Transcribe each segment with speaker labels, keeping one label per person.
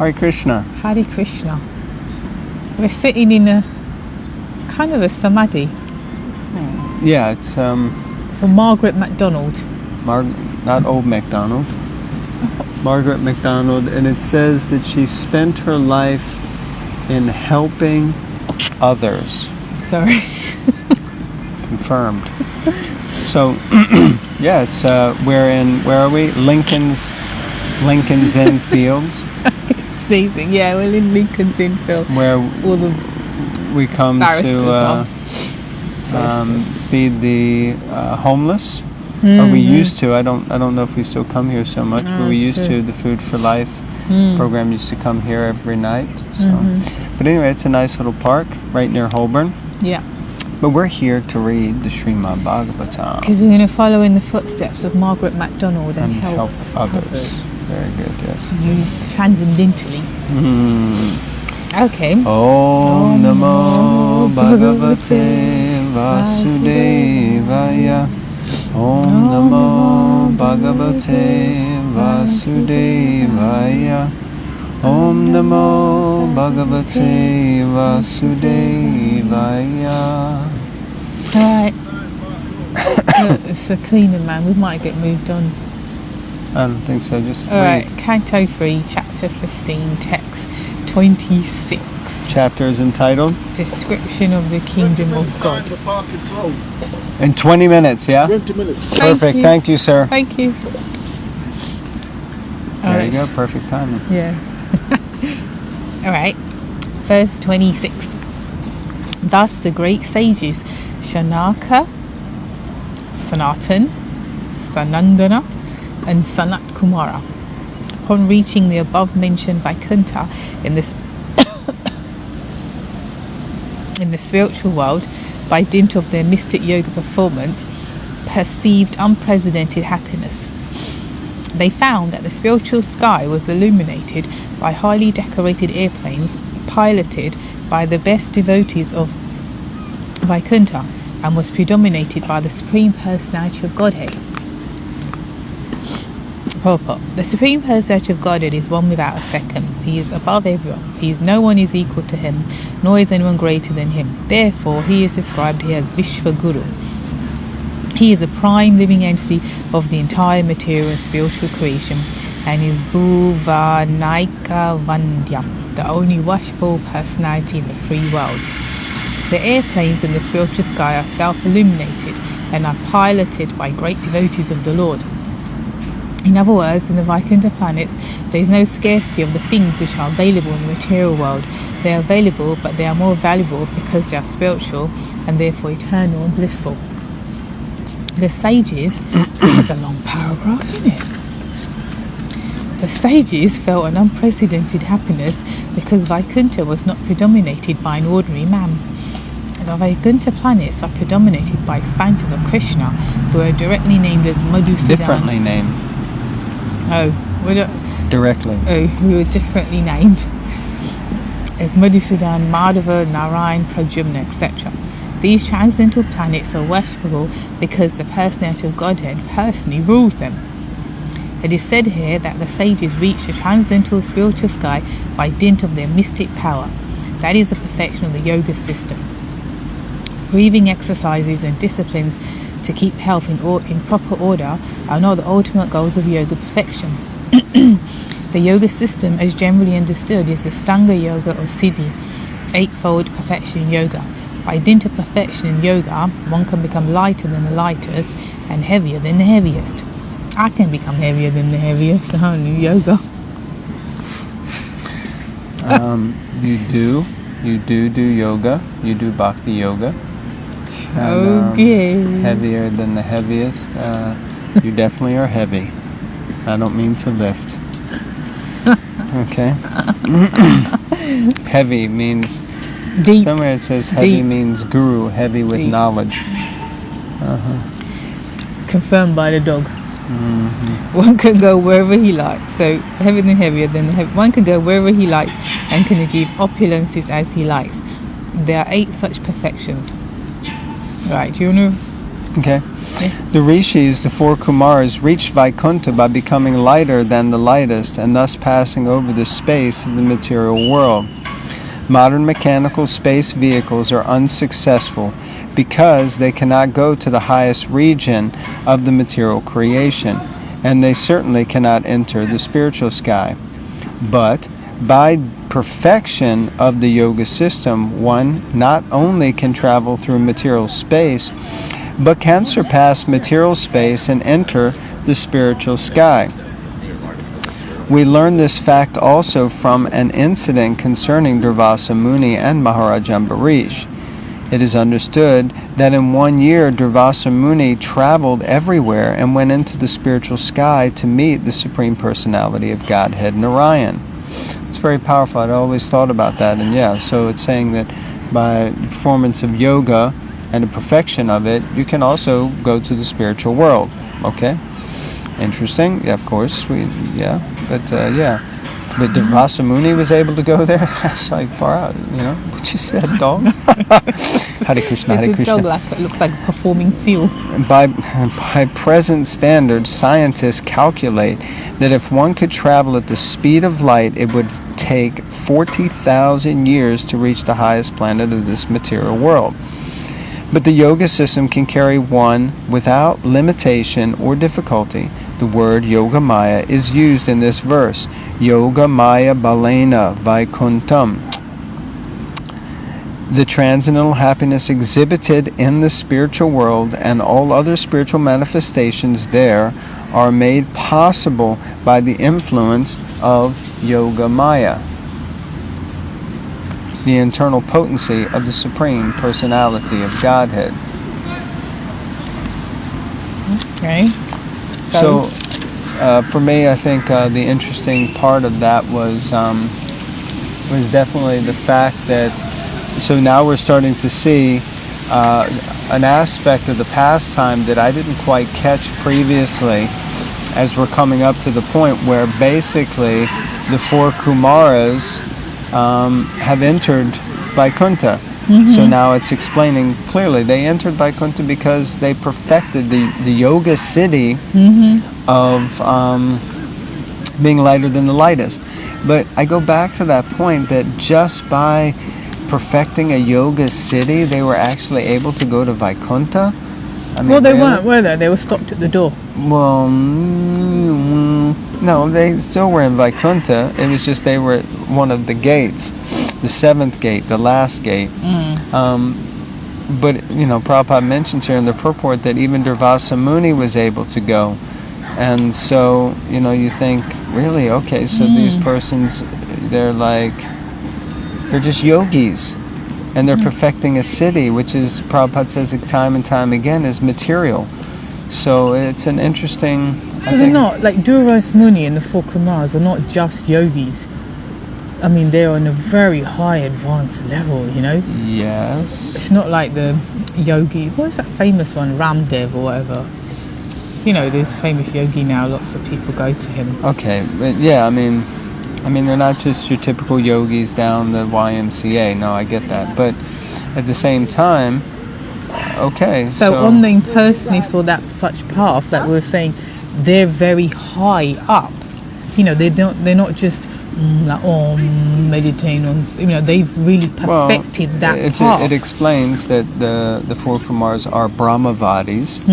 Speaker 1: Hare Krishna.
Speaker 2: Hare Krishna. We're sitting in a kind of a samadhi.
Speaker 1: Yeah, it's
Speaker 2: For Margaret MacDonald.
Speaker 1: not Old MacDonald. Margaret MacDonald, and it says that she spent her life in helping others.
Speaker 2: Sorry.
Speaker 1: Confirmed. So, yeah, it's where are we? Lincoln's Inn Fields.
Speaker 2: Sneezing. Yeah, we're in Lincoln's Inn Fields.
Speaker 1: Where we come to feed the homeless. Or we used to. I don't know if we still come here so much, but we used to. The Food for Life program used to come here every night. So, but anyway, it's a nice little park right near Holborn.
Speaker 2: Yeah.
Speaker 1: But we're here to read the Srimad Bhagavatam.
Speaker 2: Because we're going to follow in the footsteps of Margaret MacDonald and help
Speaker 1: others. Very good. Yes.
Speaker 2: Transcendentally. Okay.
Speaker 1: Om Namo Bhagavate Vasudevaya. Om Namo Bhagavate Vasudevaya. Om Namo Bhagavate Vasudevaya.
Speaker 2: Alright. It's a cleaner man. We might get moved on.
Speaker 1: I don't think so. Just
Speaker 2: Alright. Canto 3, Chapter 15, Text 26.
Speaker 1: Chapter is entitled
Speaker 2: Description of the Kingdom of God.
Speaker 3: The park is closed.
Speaker 1: In 20 minutes, yeah?
Speaker 3: 20 minutes.
Speaker 1: Perfect. Thank you, sir.
Speaker 2: Thank you.
Speaker 1: There you go. Perfect timing.
Speaker 2: Yeah. Alright. Verse 26. Thus the great sages Shanaka, Sanatan, Sanandana, and Sanat Kumara, upon reaching the above mentioned Vaikuntha in the spiritual world, by dint of their mystic yoga performance, perceived unprecedented happiness. They found that the spiritual sky was illuminated by highly decorated airplanes piloted by the best devotees of Vaikuntha, and was predominated by the Supreme Personality of Godhead. Purport. The Supreme Personality of Godhead is one without a second. He is above everyone. No one is equal to him, nor is anyone greater than him. Therefore, he is described here as Vishwaguru. He is a prime living entity of the entire material and spiritual creation, and is Bhuvanaika Vandyam, the only worshipful personality in the three worlds. The airplanes in the spiritual sky are self-illuminated and are piloted by great devotees of the Lord. In other words, in the Vaikuntha planets, there is no scarcity of the things which are available in the material world. They are available, but they are more valuable because they are spiritual and therefore eternal and blissful. The sages, this is a long paragraph, isn't it? The sages felt an unprecedented happiness because Vaikuntha was not predominated by an ordinary man. The Vaikuntha planets are predominated by expansions of Krishna, who are directly named as Madhusudan.
Speaker 1: Differently named. Directly.
Speaker 2: Who are differently named as Madhusudan, Madhava, Narayan, Pradyumna, etc. These transcendental planets are worshipable because the personality of Godhead personally rules them. It is said here that the sages reach the transcendental spiritual sky by dint of their mystic power. That is the perfection of the yoga system. Breathing exercises and disciplines to keep health in proper order are not the ultimate goals of yoga perfection. The yoga system, as generally understood, is the Stanga Yoga or Siddhi, eightfold perfection in yoga. By dint of perfection in yoga, one can become lighter than the lightest and heavier than the heaviest. I can become heavier than the heaviest. I don't do yoga.
Speaker 1: You do yoga. You do bhakti yoga.
Speaker 2: Okay.
Speaker 1: Heavier than the heaviest. You definitely are heavy. I don't mean to lift. Okay. Heavy means
Speaker 2: deep.
Speaker 1: Somewhere it says heavy
Speaker 2: Deep.
Speaker 1: means guru, heavy with
Speaker 2: Deep.
Speaker 1: knowledge.
Speaker 2: Confirmed by the dog.
Speaker 1: Mm-hmm.
Speaker 2: One can go wherever he likes. So heavier than heavier than the heavy. One can go wherever he likes and can achieve opulences as he likes. There are 8 such perfections. Right, do you want to?
Speaker 1: Okay. The rishis, the 4 Kumaras, reached Vaikuntha by becoming lighter than the lightest and thus passing over the space of the material world. Modern mechanical space vehicles are unsuccessful because they cannot go to the highest region of the material creation, and they certainly cannot enter the spiritual sky. But by perfection of the yoga system, one not only can travel through material space, but can surpass material space and enter the spiritual sky. We learn this fact also from an incident concerning Durvasa Muni and Maharaj Ambarish. It is understood that in 1 year Durvasa Muni traveled everywhere and went into the spiritual sky to meet the Supreme Personality of Godhead, Narayan. It's very powerful. I'd always thought about that. And yeah, so it's saying that by the performance of yoga and the perfection of it, you can also go to the spiritual world. Okay? Interesting. Yeah, of course. But Durvasa Muni was able to go there. That's like far out, What you said, dog? Hare Krishna, Hare Krishna.
Speaker 2: Dog looks like a performing seal.
Speaker 1: By present standards, scientists calculate that if one could travel at the speed of light, it would take 40,000 years to reach the highest planet of this material world. But the yoga system can carry one without limitation or difficulty. The word Yoga Maya is used in this verse. Yoga Maya Balena Vaikuntam. The transcendental happiness exhibited in the spiritual world and all other spiritual manifestations there are made possible by the influence of Yoga Maya, the internal potency of the Supreme Personality of Godhead.
Speaker 2: Okay.
Speaker 1: So for me, I think the interesting part of that was definitely the fact that, so now we're starting to see an aspect of the pastime that I didn't quite catch previously, as we're coming up to the point where basically the 4 Kumaras have entered Vaikuntha. Mm-hmm. So now it's explaining clearly they entered Vaikuntha because they perfected the yoga siddhi of being lighter than the lightest. But I go back to that point that just by perfecting a yoga siddhi, they were actually able to go to Vaikuntha. I mean,
Speaker 2: they weren't, were they? They were stopped at the door.
Speaker 1: Well, no, they still were in Vaikuntha. It was just they were at one of the gates, the 7th gate, the last gate. But, Prabhupada mentions here in the purport that even Durvasa Muni was able to go. And so, you think, really, okay, so these persons, they're just yogis. And they're perfecting a siddhi, which is, Prabhupada says it time and time again, is material. So it's an interesting...
Speaker 2: They're not, like Durvasa Muni and the 4 Kumaras are not just yogis. I mean, they're on a very high advanced level,
Speaker 1: Yes.
Speaker 2: It's not like the yogi... What is that famous one? Ramdev or whatever. There's a famous yogi now. Lots of people go to him.
Speaker 1: Okay, but yeah, I mean, they're not just your typical yogis down the YMCA. No, I get that. But at the same time, okay.
Speaker 2: So on the impersonalists that such path that we're saying, they're very high up. They're not just meditating on. They've really perfected that path.
Speaker 1: It explains that the 4 Kumaras are Brahmavadis,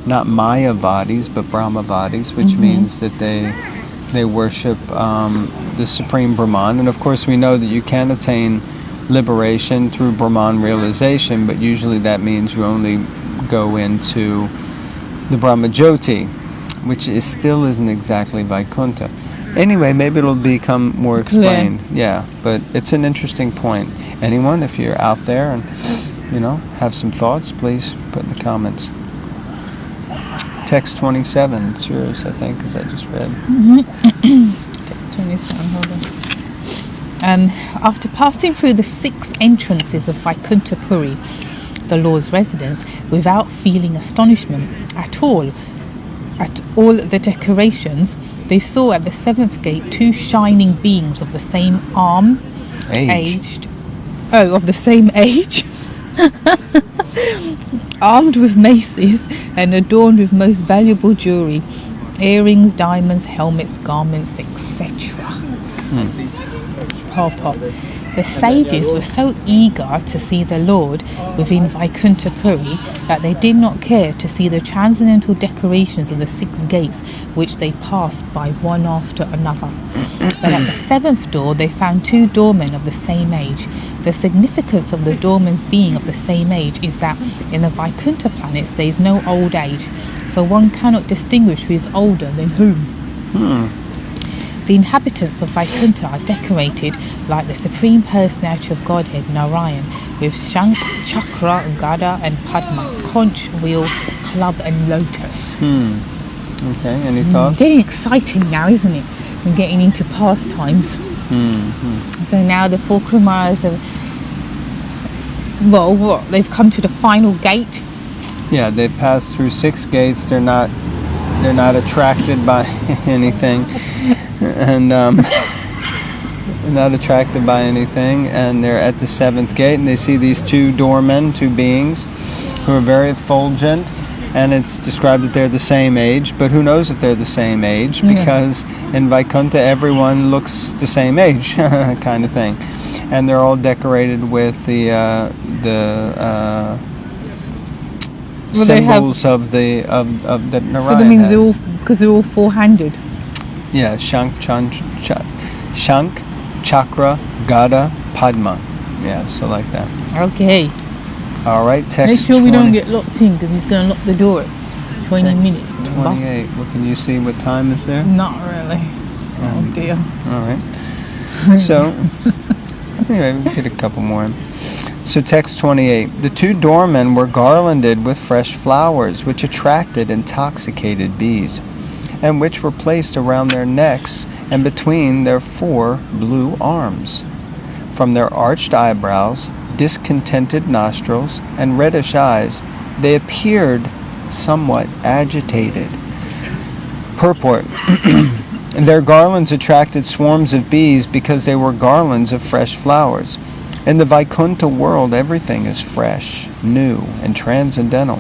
Speaker 1: not Mayavadis, but Brahmavadis, which means that they worship the Supreme Brahman. And of course we know that you can attain liberation through Brahman realization, but usually that means you only go into the Brahma Jyoti, which still isn't exactly Vaikuntha. Anyway, maybe it'll become more explained. Yeah, but it's an interesting point. Anyone, if you're out there and have some thoughts, please put in the comments. Text 27, it's yours, I think, as I just read.
Speaker 2: Text 27, hold on. After passing through the 6 entrances of Vaikuntha Puri, the Lord's residence, without feeling astonishment at all the decorations, they saw at the 7th gate 2 shining beings of the same of the same age, armed with maces and adorned with most valuable jewelry, earrings, diamonds, helmets, garments, etc. Purport. The sages were so eager to see the Lord within Vaikuntha Puri that they did not care to see the transcendental decorations of the 6 gates which they passed by one after another. But at the 7th door they found 2 doormen of the same age. The significance of the doormen's being of the same age is that in the Vaikuntha planets there is no old age, so one cannot distinguish who is older than whom. The inhabitants of Vaikuntha are decorated like the Supreme Personality of Godhead, Narayan, with Shank, Chakra, Gada and Padma, conch, wheel, club and lotus.
Speaker 1: Okay, any thoughts?
Speaker 2: Getting exciting now, isn't it? We're getting into pastimes. So now the 4 Kumaras have... Well, they've come to the final gate.
Speaker 1: Yeah, they've passed through 6 gates. They're not attracted by anything. And not attracted by anything, and they're at the 7th gate, and they see these 2 doormen, 2 beings who are very effulgent, and it's described that they're the same age, but who knows if they're the same age, because in Vaikuntha everyone looks the same age, kind of thing, and they're all decorated with the symbols of the Narayan.
Speaker 2: So that means they're all, because they're all 4-handed.
Speaker 1: Yeah, Shank, Chakra, Gada, Padma. Yeah, so like that.
Speaker 2: Okay.
Speaker 1: All right, text.
Speaker 2: Make sure we don't get locked in, because he's going to lock the door at 20 minutes. Remember?
Speaker 1: 28. Well, can you see what time is there?
Speaker 2: Not really. Oh dear.
Speaker 1: All right. So, anyway, we get a couple more. So text 28. The 2 doormen were garlanded with fresh flowers, which attracted intoxicated bees, and which were placed around their necks and between their 4 blue arms. From their arched eyebrows, discontented nostrils, and reddish eyes, they appeared somewhat agitated. Purport. Their garlands attracted swarms of bees because they were garlands of fresh flowers. In the Vaikuntha world, everything is fresh, new, and transcendental.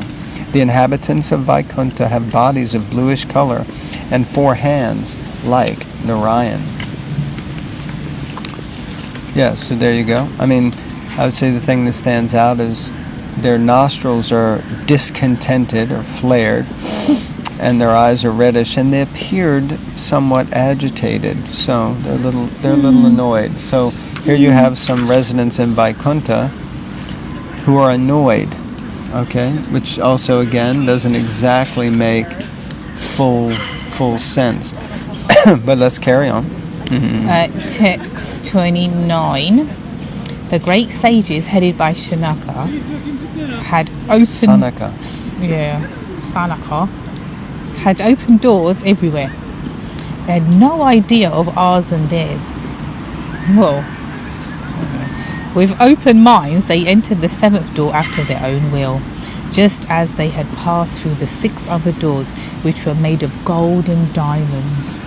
Speaker 1: The inhabitants of Vaikuntha have bodies of bluish color and 4 hands like Narayan. Yeah, so there you go. I mean, I would say the thing that stands out is their nostrils are discontented or flared, and their eyes are reddish, and they appeared somewhat agitated. So they're a little annoyed. So here you have some residents in Vaikuntha who are annoyed. Okay, which also again doesn't exactly make full sense. But let's carry on.
Speaker 2: Text 29. The great sages headed by Sanaka had opened Sanaka had opened doors everywhere. They had no idea of ours and theirs. Well, with open minds, they entered the 7th door after their own will, just as they had passed through the 6 other doors, which were made of gold and diamonds.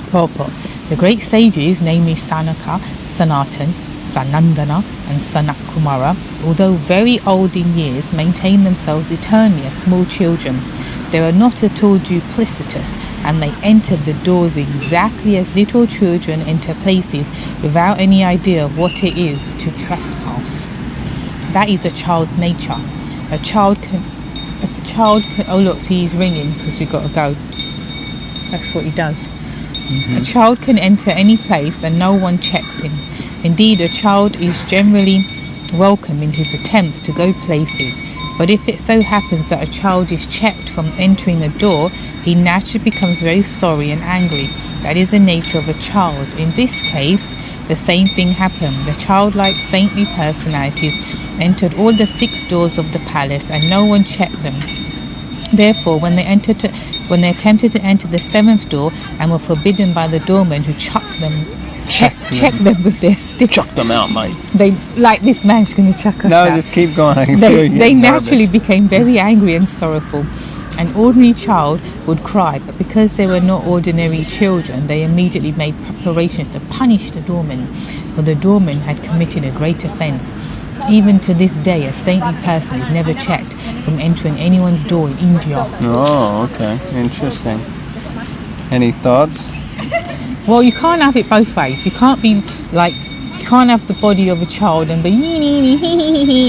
Speaker 2: Purport. The great sages, namely Sanaka, Sanatan, Sanandana, and Sanakumara, although very old in years, maintained themselves eternally as small children. They were not at all duplicitous, and they entered the doors exactly as little children enter places without any idea of what it is to trespass. That is a child's nature. A child can oh look, see, he's ringing because we've got to go. That's what he does. A child can enter any place and no one checks him. Indeed, a child is generally welcome in his attempts to go places, but if it so happens that a child is checked from entering a door, he naturally becomes very sorry and angry. That is the nature of a child. In this case, the same thing happened. The childlike saintly personalities entered all the 6 doors of the palace and no one checked them. Therefore, when they attempted to enter the 7th door and were forbidden by the doorman who check them with their sticks.
Speaker 1: Chuck them out, mate.
Speaker 2: They, like this man's going to chuck us out.
Speaker 1: No, just keep going. I can
Speaker 2: they
Speaker 1: feel you
Speaker 2: they
Speaker 1: getting
Speaker 2: naturally
Speaker 1: nervous.
Speaker 2: became very angry and sorrowful. An ordinary child would cry, but because they were not ordinary children, they immediately made preparations to punish the doorman, for the doorman had committed a great offence. Even to this day, a saintly person is never checked from entering anyone's door in India.
Speaker 1: Oh, okay. Interesting. Any thoughts?
Speaker 2: Well, you can't have it both ways. You can't be like, you can't have the body of a child and be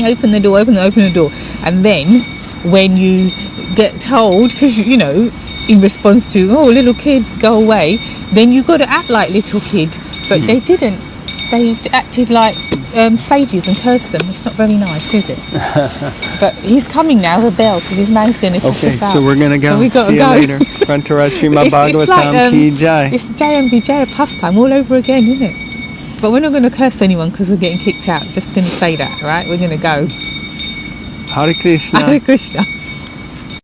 Speaker 2: open the door, open the door, and then when you get told, because you know, in response to little kids go away, then you got to act like little kid. But they didn't. They acted like sages and cursed them. It's not very nice, is it? But he's coming now, the bell, because his man's going to check us out.
Speaker 1: So we're going to go.
Speaker 2: So we got
Speaker 1: See
Speaker 2: to go.
Speaker 1: you later. Srimad Bhagavatam Ki Jai.
Speaker 2: It's Jai and Vijaya pastime all over again, isn't it? But we're not going to curse anyone because we're getting kicked out. Just going to say that, right? We're going to go.
Speaker 1: Hare Krishna.
Speaker 2: Hare Krishna.